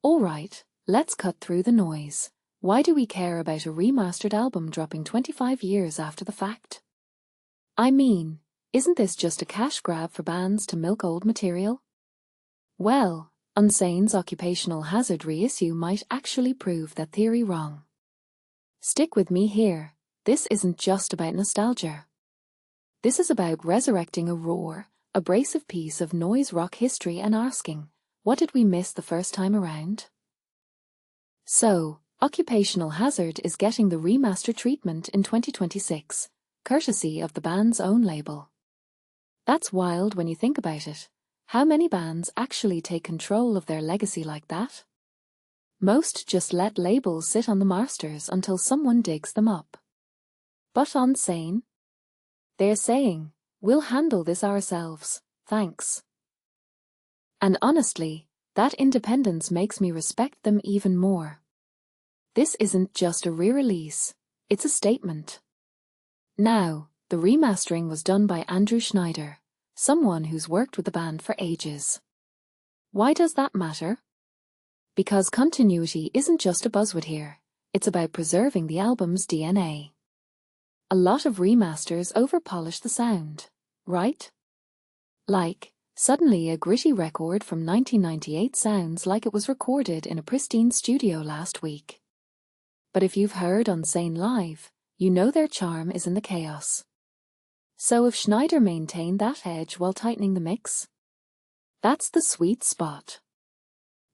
Alright, let's cut through the noise. Why do we care about a remastered album dropping 25 years after the fact? I mean, isn't this just a cash grab for bands to milk old material? Well, Unsane's Occupational Hazard reissue might actually prove that theory wrong. Stick with me here, this isn't just about nostalgia. This is about resurrecting a raw, abrasive piece of noise rock history and asking, what did we miss the first time around? So, Occupational Hazard is getting the remaster treatment in 2026, courtesy of the band's own label. That's wild when you think about it. How many bands actually take control of their legacy like that? Most just let labels sit on the masters until someone digs them up. But Unsane? They're saying, we'll handle this ourselves, thanks. And honestly, that independence makes me respect them even more. This isn't just a re-release, it's a statement. Now, the remastering was done by Andrew Schneider, someone who's worked with the band for ages. Why does that matter? Because continuity isn't just a buzzword here, it's about preserving the album's DNA. A lot of remasters over-polish the sound, right? Like, suddenly a gritty record from 1998 sounds like it was recorded in a pristine studio last week. But if you've heard Unsane live, you know their charm is in the chaos. So if Schneider maintained that edge while tightening the mix, that's the sweet spot.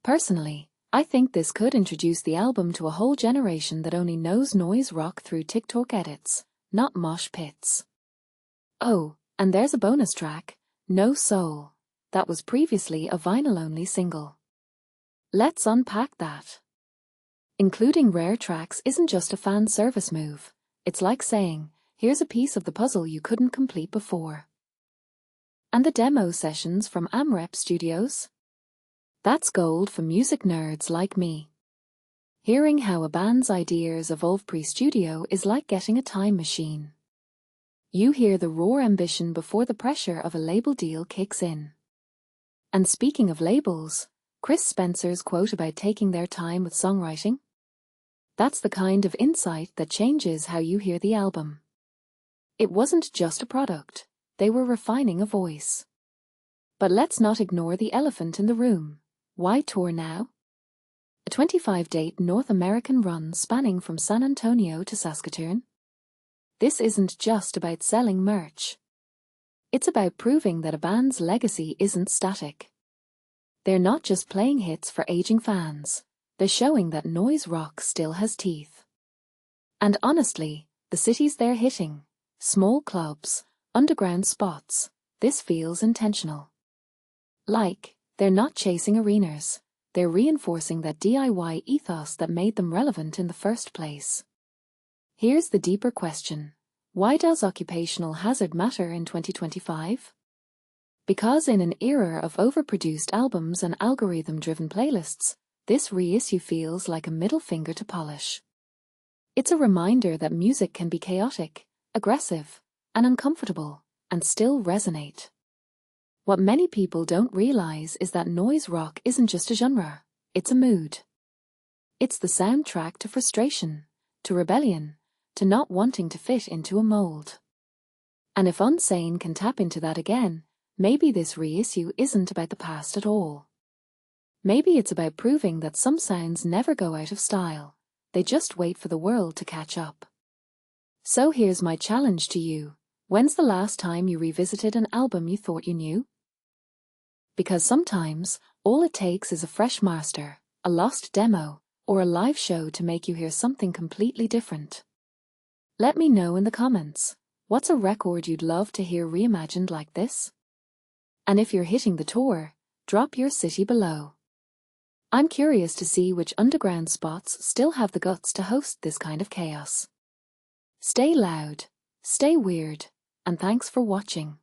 Personally, I think this could introduce the album to a whole generation that only knows noise rock through TikTok edits, not mosh pits. Oh, and there's a bonus track, No Soul, that was previously a vinyl-only single. Let's unpack that. Including rare tracks isn't just a fan service move, it's like saying, here's a piece of the puzzle you couldn't complete before. And the demo sessions from AmRep Studios? That's gold for music nerds like me. Hearing how a band's ideas evolve pre-studio is like getting a time machine. You hear the raw ambition before the pressure of a label deal kicks in. And speaking of labels, Chris Spencer's quote about taking their time with songwriting? That's the kind of insight that changes how you hear the album. It wasn't just a product, they were refining a voice. But let's not ignore the elephant in the room. Why tour now? A 25-date North American run spanning from San Antonio to Saskatoon? This isn't just about selling merch. It's about proving that a band's legacy isn't static. They're not just playing hits for aging fans, they're showing that noise rock still has teeth. And honestly, the cities they're hitting, small clubs, underground spots, this feels intentional. Like, they're not chasing arenas, they're reinforcing that DIY ethos that made them relevant in the first place. Here's the deeper question. Why does Occupational Hazard matter in 2025? Because in an era of overproduced albums and algorithm-driven playlists, this reissue feels like a middle finger to polish. It's a reminder that music can be chaotic, aggressive, and uncomfortable, and still resonate. What many people don't realize is that noise rock isn't just a genre, it's a mood. It's the soundtrack to frustration, to rebellion, to not wanting to fit into a mold. And if Unsane can tap into that again, maybe this reissue isn't about the past at all. Maybe it's about proving that some sounds never go out of style, they just wait for the world to catch up. So here's my challenge to you. When's the last time you revisited an album you thought you knew? Because sometimes, all it takes is a fresh master, a lost demo, or a live show to make you hear something completely different. Let me know in the comments, what's a record you'd love to hear reimagined like this? And if you're hitting the tour, drop your city below. I'm curious to see which underground spots still have the guts to host this kind of chaos. Stay loud, stay weird, and thanks for watching.